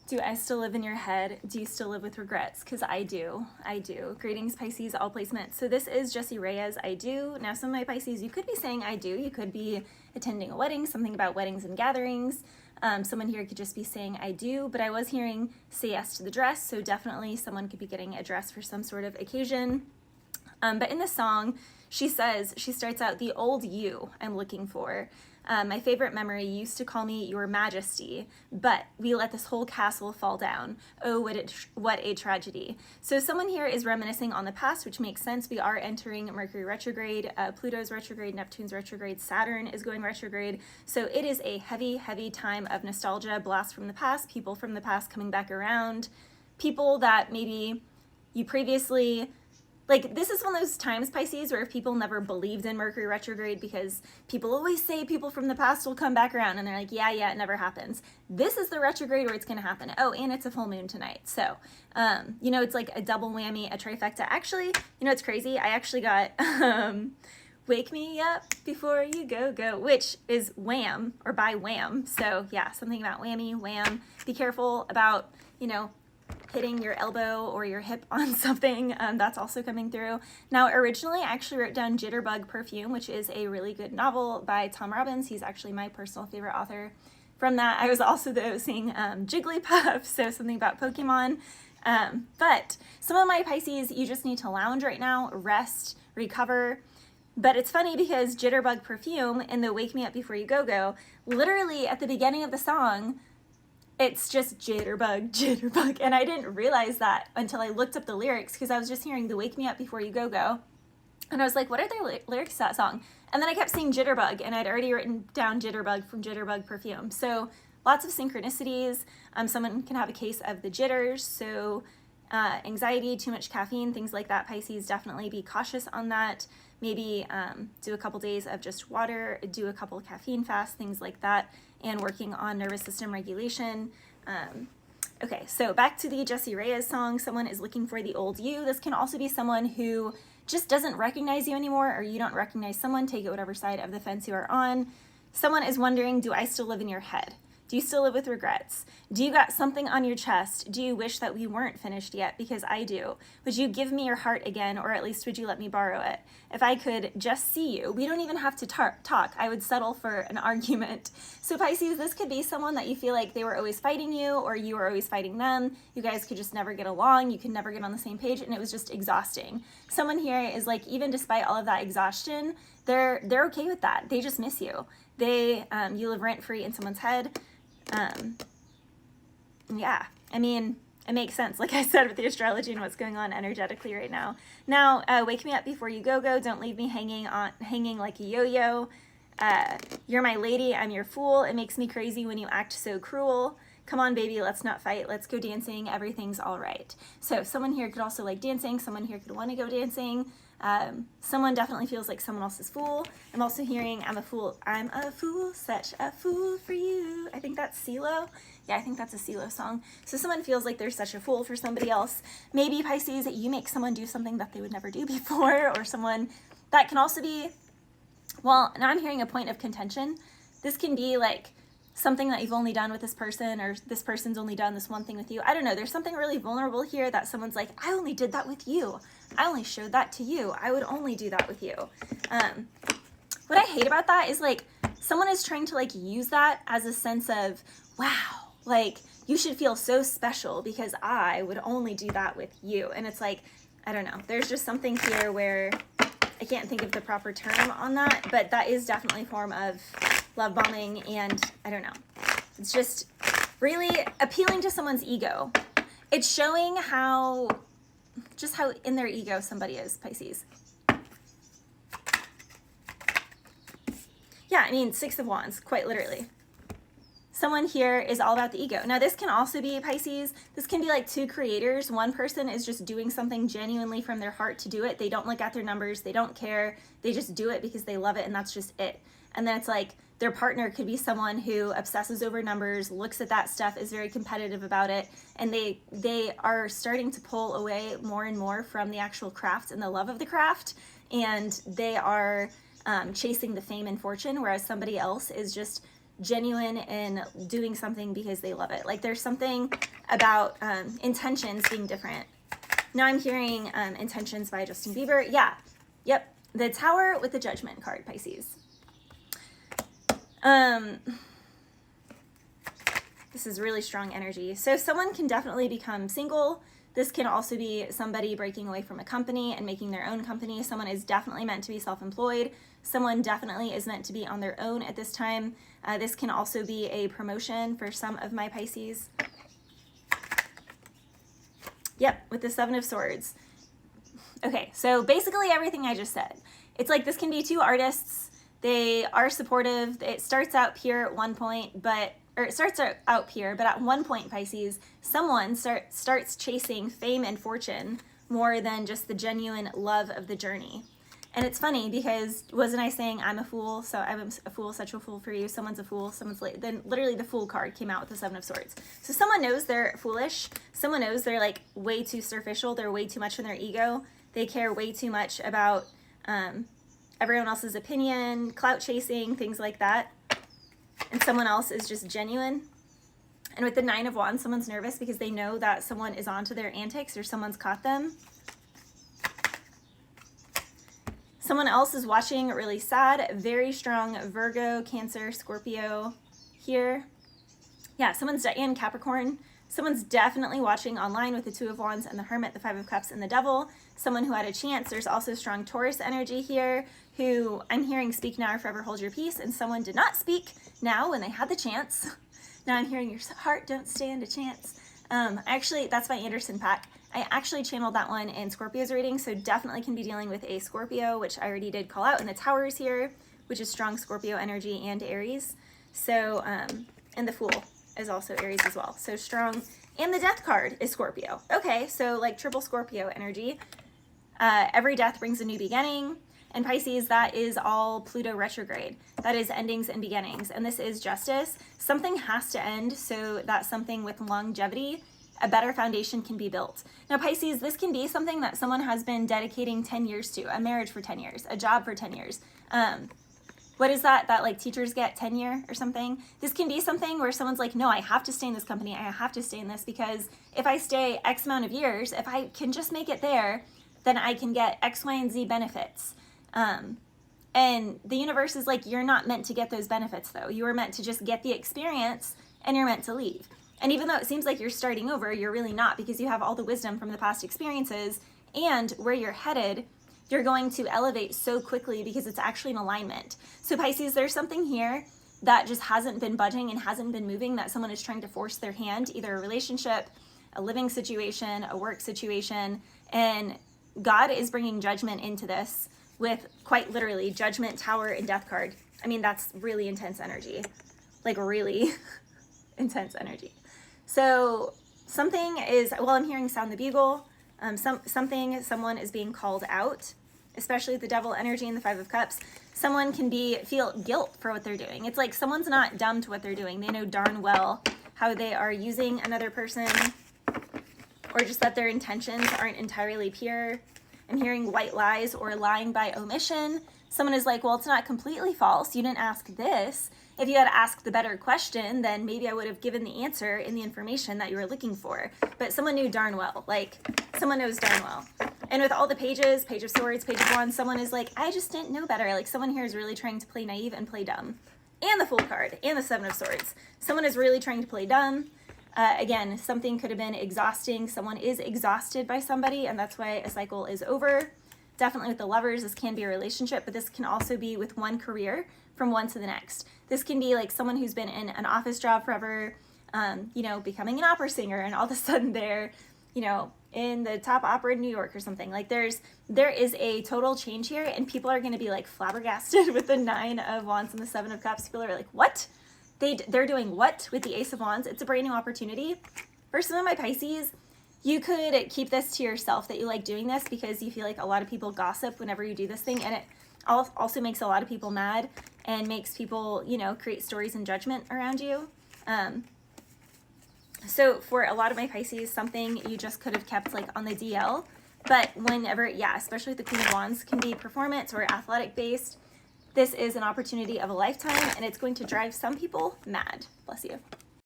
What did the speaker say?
Do I still live in your head? Do you still live with regrets? Because I do. I do. Greetings, Pisces, all placements. So this is Jessie Reyes. I do. Now, some of my Pisces, you could be saying I do. You could be attending a wedding, something about weddings and gatherings. Someone here could just be saying I do, but I was hearing say yes to the dress. So definitely someone could be getting a dress for some sort of occasion. But in the song, she starts out, the old you I'm looking for. My favorite memory used to call me your majesty, but we let this whole castle fall down. Oh, what a tragedy. So someone here is reminiscing on the past, which makes sense. We are entering Mercury retrograde, Pluto's retrograde, Neptune's retrograde, Saturn is going retrograde. So it is a heavy, heavy time of nostalgia, blast from the past, people from the past coming back around, people that maybe you previously... Like, this is one of those times, Pisces, where if people never believed in Mercury retrograde, because people always say people from the past will come back around, and they're like, yeah, it never happens. This is the retrograde where it's going to happen. Oh, and it's a full moon tonight. So, it's like a double whammy, a trifecta. Actually, it's crazy. I actually got Wake Me Up Before You Go, which is Wham, or by Wham. So, yeah, something about whammy, wham. Be careful about, hitting your elbow or your hip on something. That's also coming through. Now, originally, I actually wrote down Jitterbug Perfume, which is a really good novel by Tom Robbins. He's actually my personal favorite author. From that, I was also, though, seeing Jigglypuff, so something about Pokemon. But some of my Pisces, you just need to lounge right now, rest, recover. But it's funny because Jitterbug Perfume in the Wake Me Up Before You Go, literally at the beginning of the song, it's just jitterbug, and I didn't realize that until I looked up the lyrics, because I was just hearing the Wake Me Up Before You Go, and I was like, what are the lyrics to that song? And then I kept seeing Jitterbug, and I'd already written down Jitterbug from Jitterbug Perfume. So lots of synchronicities. Someone can have a case of the jitters, so anxiety, too much caffeine, things like that. Pisces, definitely be cautious on that. Maybe do a couple days of just water, do a couple caffeine fasts, things like that, and working on nervous system regulation. Okay, so back to the Jessie Reyes song, someone is looking for the old you. This can also be someone who just doesn't recognize you anymore, or you don't recognize someone, take it whatever side of the fence you are on. Someone is wondering, do I still live in your head? Do you still live with regrets? Do you got something on your chest? Do you wish that we weren't finished yet? Because I do. Would you give me your heart again, or at least would you let me borrow it? If I could just see you, we don't even have to talk. I would settle for an argument. So Pisces, this could be someone that you feel like they were always fighting you, or you were always fighting them. You guys could just never get along. You could never get on the same page, and it was just exhausting. Someone here is like, even despite all of that exhaustion, they're okay with that. They just miss you. You live rent-free in someone's head. Yeah, I mean, it makes sense, like I said, with the astrology and what's going on energetically right now. Now, wake me up before you go. Don't leave me hanging like a yo-yo. You're my lady, I'm your fool. It makes me crazy when you act so cruel. Come on, baby, let's not fight. Let's go dancing. Everything's all right. So someone here could also like dancing. Someone here could want to go dancing. Someone definitely feels like someone else's fool. I'm also hearing, I'm a fool, such a fool for you. I think that's CeeLo. Yeah, I think that's a CeeLo song. So someone feels like they're such a fool for somebody else. Maybe, Pisces, you make someone do something that they would never do before, or someone that can also be, well, now I'm hearing a point of contention. This can be like something that you've only done with this person, or this person's only done this one thing with you. I don't know. There's something really vulnerable here that someone's like, I only did that with you. I only showed that to you. I would only do that with you. What I hate about that is like someone is trying to like use that as a sense of, wow, like you should feel so special because I would only do that with you. And it's like, I don't know. There's just something here where I can't think of the proper term on that, but that is definitely a form of love bombing, and I don't know. It's just really appealing to someone's ego. It's showing how in their ego somebody is, Pisces. Yeah, I mean, Six of Wands, quite literally. Someone here is all about the ego. Now, this can also be, Pisces, this can be like two creators. One person is just doing something genuinely from their heart to do it. They don't look at their numbers. They don't care. They just do it because they love it, and that's just it. And then it's like their partner could be someone who obsesses over numbers, looks at that stuff, is very competitive about it, and they are starting to pull away more and more from the actual craft and the love of the craft, and they are chasing the fame and fortune, whereas somebody else is just genuine in doing something because they love it. Like there's something about intentions being different. Now I'm hearing Intentions by Justin Bieber. Yeah, yep. The Tower with the Judgment card, Pisces. This is really strong energy. So someone can definitely become single. This can also be somebody breaking away from a company and making their own company. Someone is definitely meant to be self-employed. Someone definitely is meant to be on their own at this time. This can also be a promotion for some of my Pisces. Yep, with the Seven of Swords. Okay, so basically everything I just said. It's like this can be two artists. They are supportive. It starts out pure at one point, or it starts out pure, but at one point, Pisces, someone starts chasing fame and fortune more than just the genuine love of the journey. And it's funny because wasn't I saying I'm a fool? So I'm a fool, such a fool for you. Someone's a fool. Someone's late. Then literally the Fool card came out with the Seven of Swords. So someone knows they're foolish. Someone knows they're like way too superficial. They're way too much in their ego. They care way too much about everyone else's opinion, clout chasing, things like that. And someone else is just genuine. And with the Nine of Wands, someone's nervous because they know that someone is onto their antics or someone's caught them. Someone else is watching, really sad, very strong Virgo, Cancer, Scorpio here. Yeah, and Capricorn. Someone's definitely watching online with the Two of Wands and the Hermit, the Five of Cups, and the Devil. Someone who had a chance. There's also strong Taurus energy here, who I'm hearing speak now or forever hold your peace, and someone did not speak now when they had the chance. Now I'm hearing your heart don't stand a chance. Actually, that's by Anderson .Paak. I actually channeled that one in Scorpio's reading, so definitely can be dealing with a Scorpio, which I already did call out in the Towers here, which is strong Scorpio energy and Aries. So, and the Fool is also Aries as well. So strong. And the Death card is Scorpio. Okay, so like triple Scorpio energy. Every death brings a new beginning. And Pisces, that is all Pluto retrograde. That is endings and beginnings. And this is justice. Something has to end so that something with longevity, a better foundation can be built. Now, Pisces, this can be something that someone has been dedicating 10 years to, a marriage for 10 years, a job for 10 years. What is that like teachers get tenure or something? This can be something where someone's like, no, I have to stay in this company. I have to stay in this because if I stay X amount of years, if I can just make it there, then I can get X, Y, and Z benefits. And the universe is like, you're not meant to get those benefits though. You are meant to just get the experience and you're meant to leave. And even though it seems like you're starting over, you're really not, because you have all the wisdom from the past experiences, and where you're headed, you're going to elevate so quickly because it's actually in alignment. So Pisces, there's something here that just hasn't been budging and hasn't been moving, that someone is trying to force their hand, either a relationship, a living situation, a work situation, and God is bringing judgment into this with quite literally Judgment, Tower, and Death card. I mean, that's really intense energy, like really intense energy. So something is, well, I'm hearing sound the bugle. Someone is being called out, especially the Devil energy and the Five of Cups. Someone can feel guilt for what they're doing. It's like someone's not dumb to what they're doing. They know darn well how they are using another person, or just that their intentions aren't entirely pure. I'm hearing white lies or lying by omission. Someone is like, well, it's not completely false. You didn't ask this. If you had asked the better question, then maybe I would have given the answer in the information that you were looking for. But someone knew darn well, like someone knows darn well. And with all the pages, Page of Swords, Page of Wands, someone is like, I just didn't know better. Like someone here is really trying to play naive and play dumb. And the Fool card and the Seven of Swords. Someone is really trying to play dumb. Again, something could have been exhausting. Someone is exhausted by somebody, and that's why a cycle is over. Definitely with the Lovers, this can be a relationship, but this can also be with one career from one to the next. This can be like someone who's been in an office job forever, becoming an opera singer, and all of a sudden they're, in the top opera in New York or something. Like there is a total change here, and people are going to be like flabbergasted with the Nine of Wands and the Seven of Cups. People are like, what? They're doing what with the Ace of Wands? It's a brand new opportunity. For some of my Pisces, you could keep this to yourself that you like doing this because you feel like a lot of people gossip whenever you do this thing, and it also makes a lot of people mad and makes people, create stories and judgment around you. So for a lot of my Pisces, something you just could have kept like on the DL, but whenever, especially with the Queen of Wands, can be performance or athletic based. This is an opportunity of a lifetime, and it's going to drive some people mad. Bless you.